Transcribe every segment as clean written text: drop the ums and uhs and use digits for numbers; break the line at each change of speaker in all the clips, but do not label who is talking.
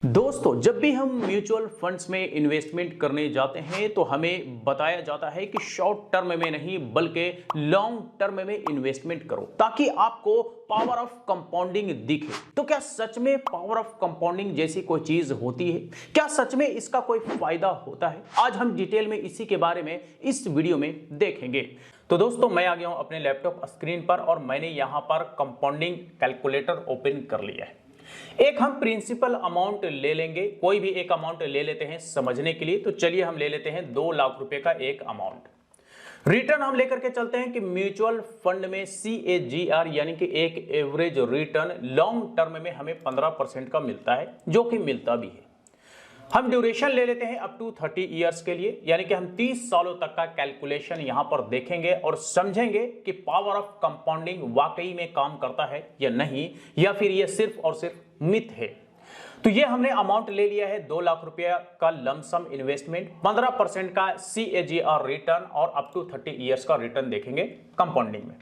दोस्तों, जब भी हम म्यूचुअल फंड्स में इन्वेस्टमेंट करने जाते हैं तो हमें बताया जाता है कि शॉर्ट टर्म में नहीं बल्कि लॉन्ग टर्म में इन्वेस्टमेंट करो ताकि आपको पावर ऑफ कंपाउंडिंग दिखे। तो क्या सच में पावर ऑफ कंपाउंडिंग जैसी कोई चीज होती है? क्या सच में इसका कोई फायदा होता है? आज हम डिटेल में इसी के बारे में इस वीडियो में देखेंगे। तो दोस्तों, मैं आ गया हूं अपने लैपटॉप स्क्रीन पर और मैंने यहां पर कंपाउंडिंग कैलकुलेटर ओपन कर लिया है। एक हम प्रिंसिपल अमाउंट ले लेंगे, कोई भी एक अमाउंट ले लेते हैं समझने के लिए। तो चलिए हम ले लेते हैं 2 लाख रुपए का एक अमाउंट। रिटर्न हम लेकर के चलते हैं कि म्यूचुअल फंड में CAGR यानी कि एक एवरेज रिटर्न लॉन्ग टर्म में हमें 15% का मिलता है, जो कि मिलता भी है। हम ड्यूरेशन ले लेते हैं अप टू 30 ईयर्स के लिए, यानी कि हम 30 सालों तक का कैलकुलेशन यहां पर देखेंगे और समझेंगे कि पावर ऑफ कंपाउंडिंग वाकई में काम करता है या नहीं, या फिर ये सिर्फ और सिर्फ मिथ है। तो ये हमने अमाउंट ले लिया है 2 लाख रुपया का लमसम इन्वेस्टमेंट, 15% का CAGR रिटर्न और अप टू 30 ईयर्स का रिटर्न देखेंगे कंपाउंडिंग में।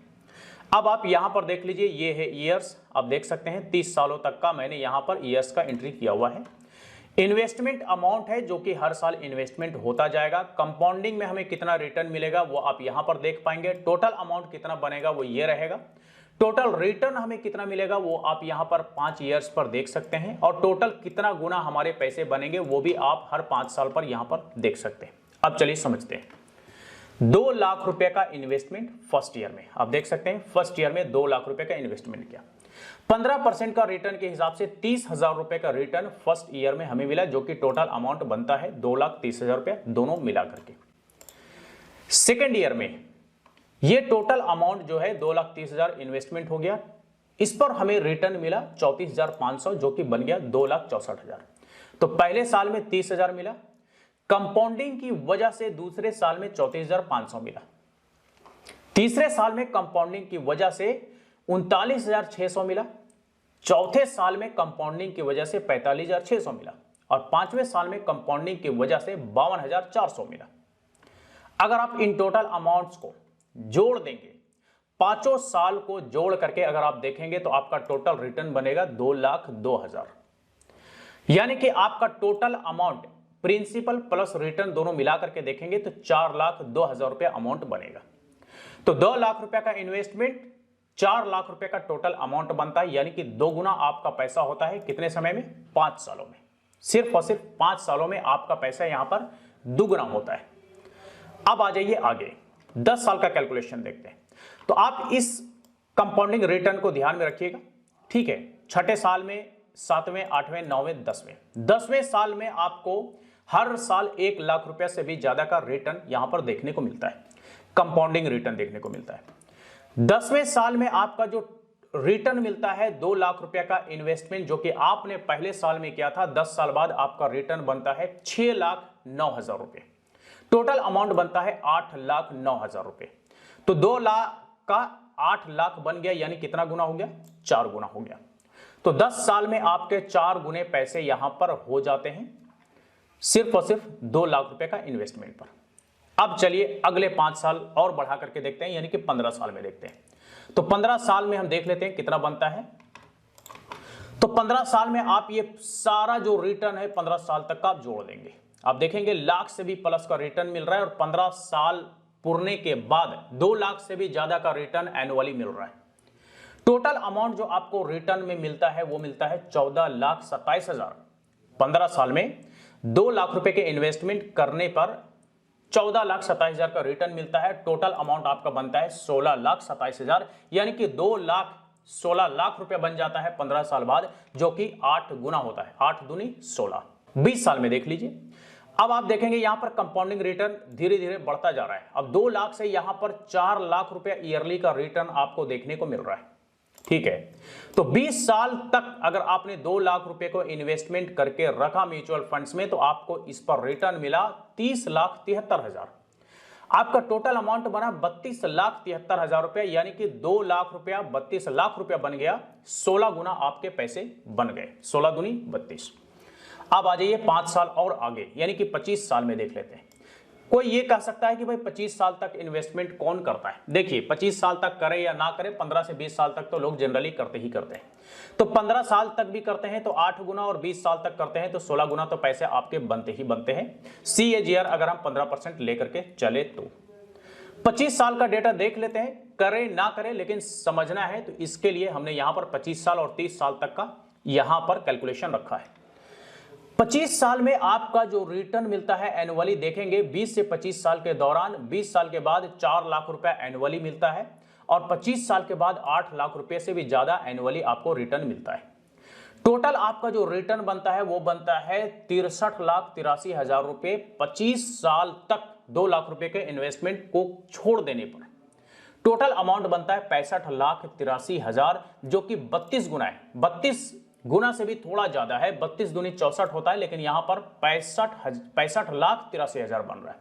अब आप यहां पर देख लीजिए, ये है ईयर्स। आप देख सकते हैं 30 सालों तक का मैंने यहां पर ईयर्स का एंट्री किया हुआ है। इन्वेस्टमेंट अमाउंट है जो कि हर साल इन्वेस्टमेंट होता जाएगा। कंपाउंडिंग में हमें कितना रिटर्न मिलेगा वो आप यहां पर देख पाएंगे। टोटल अमाउंट कितना बनेगा वो ये रहेगा। टोटल रिटर्न हमें कितना मिलेगा वो आप यहां पर 5 ईयर्स पर देख सकते हैं, और टोटल कितना गुना हमारे पैसे बनेंगे वो भी आप हर 5 साल पर यहां पर देख सकते हैं। अब चलिए समझते हैं। 2 लाख रुपए का इन्वेस्टमेंट फर्स्ट ईयर में, आप देख सकते हैं फर्स्ट ईयर में 2 लाख रुपए का इन्वेस्टमेंट किया। 15% का रिटर्न के हिसाब से 30,000 रुपए का रिटर्न फर्स्ट ईयर में हमें मिला, जो कि टोटल अमाउंट बनता है 2,30,000 रुपए दोनों मिला करके। सेकेंड ईयर में ये टोटल अमाउंट जो है 2,30,000 इन्वेस्टमेंट हो गया, इस पर हमें रिटर्न मिला 34,500, जो कि बन गया 2,64,000। तो पहले साल में 30,000 मिला, कंपाउंडिंग की वजह से दूसरे साल में 34,500 मिला, तीसरे साल में कंपाउंडिंग की वजह से 39,600 मिला, चौथे साल में कंपाउंडिंग की वजह से 45,600 मिला, और पांचवें साल में कंपाउंडिंग की वजह से 52,400 मिला। अगर आप इन टोटल अमाउंट्स को जोड़ देंगे, पांचों साल को जोड़ करके अगर आप देखेंगे तो आपका टोटल रिटर्न बनेगा 2,02,000। यानी कि आपका total amount principal plus return दोनों मिलाकर के देखेंगे तो 4,02,000 रुपया अमाउंट बनेगा। तो 2 लाख रुपया का इन्वेस्टमेंट 4 लाख रुपए का टोटल अमाउंट बनता है, यानी कि 2 गुना आपका पैसा होता है कितने समय में? 5 सालों में। सिर्फ और सिर्फ 5 सालों में आपका पैसा यहां पर दुगुना होता है। अब आ जाइए आगे, 10 साल का कैलकुलेशन देखते हैं। तो आप इस कंपाउंडिंग रिटर्न को ध्यान में रखिएगा, ठीक है। छठे साल में, 7वें, 8वें, 9वें, 10वें साल में आपको हर साल 1 लाख रुपया से भी ज्यादा का रिटर्न यहां पर देखने को मिलता है, कंपाउंडिंग रिटर्न देखने को मिलता है। 10वें साल में आपका जो रिटर्न मिलता है 2 लाख रुपया का इन्वेस्टमेंट जो कि आपने पहले साल में किया था, 10 साल बाद आपका रिटर्न बनता है 6,09,000 रुपए। टोटल अमाउंट बनता है 8,09,000 रुपए। तो 2 लाख का 8 लाख बन गया, यानी कितना गुना हो गया? 4 गुना हो गया। तो 10 साल में आपके 4 गुने पैसे यहां पर हो जाते हैं, सिर्फ और सिर्फ 2 लाख रुपए का इन्वेस्टमेंट पर। अब चलिए अगले 5 साल और बढ़ा करके देखते हैं, यानी कि 15 साल में देखते हैं। तो 15 साल में हम देख लेते हैं कितना बनता है। तो 15 साल में आप ये सारा जो रिटर्न है 15 साल तक का आप जोड़ देंगे, आप देखेंगे लाख से भी प्लस का रिटर्न मिल रहा है, और 15 साल पूरने के बाद 2 लाख से भी ज्यादा का रिटर्न एनुअली मिल रहा है। टोटल अमाउंट जो आपको रिटर्न में मिलता है वो मिलता है 14,27,000। 15 साल में 2 लाख रुपए के इन्वेस्टमेंट करने पर 14,27,000 का रिटर्न मिलता है। टोटल अमाउंट आपका बनता है 16,27,000, यानी कि 2,16,00,000 रुपया बन जाता है 15 साल बाद, जो कि 8 गुना होता है। 8 दूनी 16। 20 साल में देख लीजिए। अब आप देखेंगे यहां पर कंपाउंडिंग रिटर्न धीरे धीरे बढ़ता जा रहा है। अब 2 लाख से यहां पर 4 लाख रुपया ईयरली का रिटर्न आपको देखने को मिल रहा है, ठीक है। तो 20 साल तक अगर आपने 2 लाख रुपए को इन्वेस्टमेंट करके रखा म्यूचुअल फंड्स में, तो आपको इस पर रिटर्न मिला 30,73,000। आपका टोटल अमाउंट बना 32,73,000 रुपया, यानी कि 2 लाख रुपया 32 लाख रुपया बन गया। 16 गुना आपके पैसे बन गए, 16 दूनी 32। अब आ जाइए 5 साल और आगे, यानी कि 25 साल में देख लेते हैं। कोई ये कह सकता है कि भाई 25 साल तक इन्वेस्टमेंट कौन करता है। देखिए 25 साल तक करे या ना करे, 15 से 20 साल तक तो लोग जनरली करते ही करते हैं। तो 15 साल तक भी करते हैं तो 8 गुना, और 20 साल तक करते हैं तो 16 गुना तो पैसे आपके बनते ही बनते हैं CAGR अगर हम 15% लेकर के चले तो। 25 साल का डेटा देख लेते हैं, करें ना करें लेकिन समझना है, तो इसके लिए हमने यहां पर 25 साल और 30 साल तक का यहां पर कैलकुलेशन रखा है। 25 साल में आपका जो रिटर्न मिलता है एनुअली देखेंगे, 20 से 25 साल के दौरान 20 साल के बाद 4 लाख रुपए एनुअली मिलता है, और 25 साल के बाद 8 लाख रुपए से भी ज्यादा एनुअली आपको रिटर्न मिलता है। टोटल आपका जो रिटर्न बनता है वो बनता है 63,83,000 रुपए 25 साल तक 2 लाख रुपए के इन्वेस्टमेंट को छोड़ देने पर। टोटल अमाउंट बनता है 65,83,000, जो कि 32 गुना है। 32 गुना से भी थोड़ा ज्यादा है, 32 दूनी 64 होता है, लेकिन यहां पर 65,83,000 बन रहा है।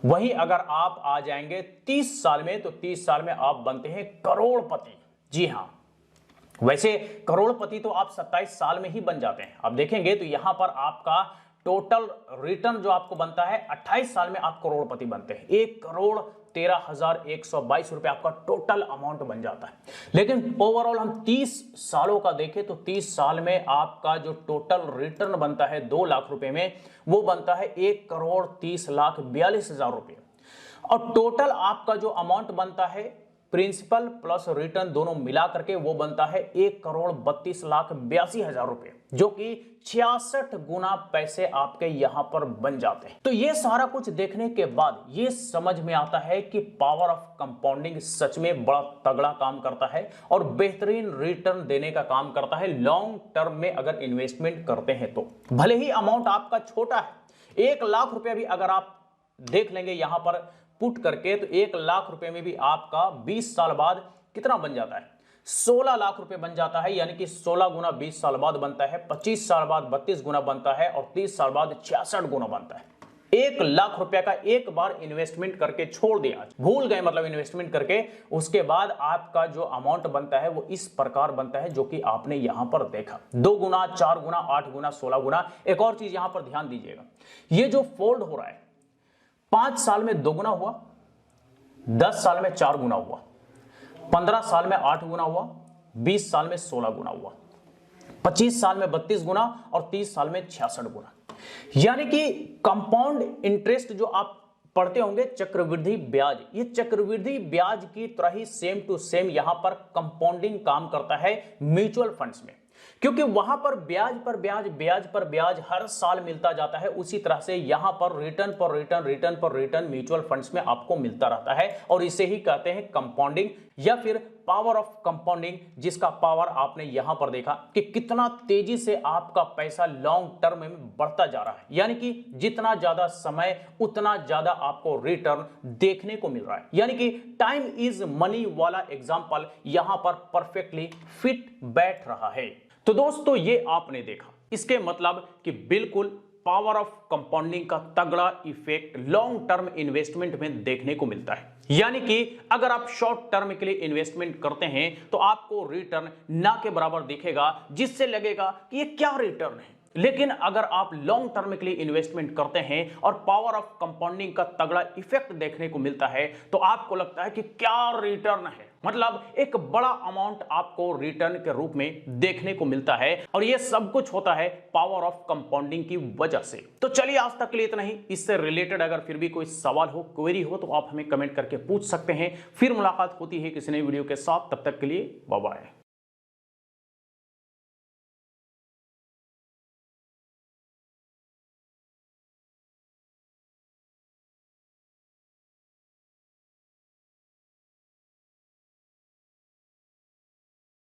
वहीं अगर आप आ जाएंगे 30 साल में, तो 30 साल में आप बनते हैं करोड़पति। जी हां, वैसे करोड़पति तो आप 27 साल में ही बन जाते हैं। आप देखेंगे तो यहां पर आपका टोटल रिटर्न जो आपको बनता है 28 साल में आप करोड़पति बनते हैं। 1,13,122 रुपए आपका टोटल अमाउंट बन जाता है। लेकिन ओवरऑल हम 30 सालों का देखें तो 30 साल में आपका जो टोटल रिटर्न बनता है 2 लाख रुपए में, वो बनता है 1,30,42,000 रुपए। और टोटल आपका जो अमाउंट बनता है प्रिंसिपल प्लस रिटर्न दोनों मिला करके वो बनता है 1,32,82,000 रुपए, जो कि 66 गुना पैसे आपके यहां पर बन जाते हैं। तो ये सारा कुछ देखने के बाद ये समझ में आता है कि पावर ऑफ कंपाउंडिंग सच में बड़ा तगड़ा काम करता है और बेहतरीन रिटर्न देने का काम करता है लॉन्ग टर्म में अगर इन्वेस्टमेंट करते हैं तो। भले ही अमाउंट आपका छोटा है, 1 लाख रुपया भी अगर आप देख लेंगे यहां पर पुट करके, तो 1 लाख रुपए में भी आपका 20 साल बाद कितना बन जाता है, 16 लाख रुपए बन जाता है। यानी कि 16 गुना 20 साल बाद बनता है, 25 साल बाद 32 गुना बनता है, और 30 साल बाद 66 गुना बनता है। 1 लाख रुपए का एक बार इन्वेस्टमेंट करके छोड़ दिया, भूल गए मतलब इन्वेस्टमेंट करके, उसके बाद आपका जो अमाउंट बनता है वो इस प्रकार बनता है जो कि आपने यहां पर देखा। 2 गुना, 4 गुना, 8 गुना, 16 गुना। एक और चीज यहां पर ध्यान दीजिएगा, ये जो फोल्ड हो रहा है 5 साल में 2 गुना हुआ, 10 साल में 4 गुना हुआ, 15 साल में 8 गुना हुआ, 20 साल में 16 गुना हुआ, 25 साल में 32 गुना, और 30 साल में 66 गुना। यानी कि कंपाउंड इंटरेस्ट जो आप पढ़ते होंगे, चक्रवृद्धि ब्याज, ये चक्रवृद्धि ब्याज की तरह ही सेम टू सेम यहां पर कंपाउंडिंग काम करता है म्यूचुअल फंड्स में, क्योंकि वहां पर ब्याज पर ब्याज, ब्याज पर ब्याज हर साल मिलता जाता है। उसी तरह से यहां पर रिटर्न पर रिटर्न, रिटर्न पर रिटर्न म्यूचुअल फंड्स में आपको मिलता रहता है, और इसे ही कहते हैं कंपाउंडिंग या फिर पावर ऑफ कंपाउंडिंग, जिसका पावर आपने यहां पर देखा कि कितना तेजी से आपका पैसा लॉन्ग टर्म में बढ़ता जा रहा है। यानी कि जितना ज्यादा समय उतना ज्यादा आपको रिटर्न देखने को मिल रहा है। यानी कि टाइम इज मनी वाला एग्जांपल यहां पर परफेक्टली फिट बैठ रहा है। तो दोस्तों ये आपने देखा, इसके मतलब कि बिल्कुल पावर ऑफ कंपाउंडिंग का तगड़ा इफेक्ट लॉन्ग टर्म इन्वेस्टमेंट में देखने को मिलता है। यानी कि अगर आप शॉर्ट टर्म के लिए इन्वेस्टमेंट करते हैं तो आपको रिटर्न ना के बराबर दिखेगा, जिससे लगेगा कि ये क्या रिटर्न है। लेकिन अगर आप लॉन्ग टर्म के लिए इन्वेस्टमेंट करते हैं और पावर ऑफ कंपाउंडिंग का तगड़ा इफेक्ट देखने को मिलता है, तो आपको लगता है कि क्या रिटर्न है, मतलब एक बड़ा अमाउंट आपको रिटर्न के रूप में देखने को मिलता है। और यह सब कुछ होता है पावर ऑफ कंपाउंडिंग की वजह से। तो चलिए आज तक के लिए इतना ही। इससे रिलेटेड अगर फिर भी कोई सवाल हो, क्वेरी हो, तो आप हमें कमेंट करके पूछ सकते हैं। फिर मुलाकात होती है किसी नई वीडियो के साथ, तब तक के लिए बाय बाय।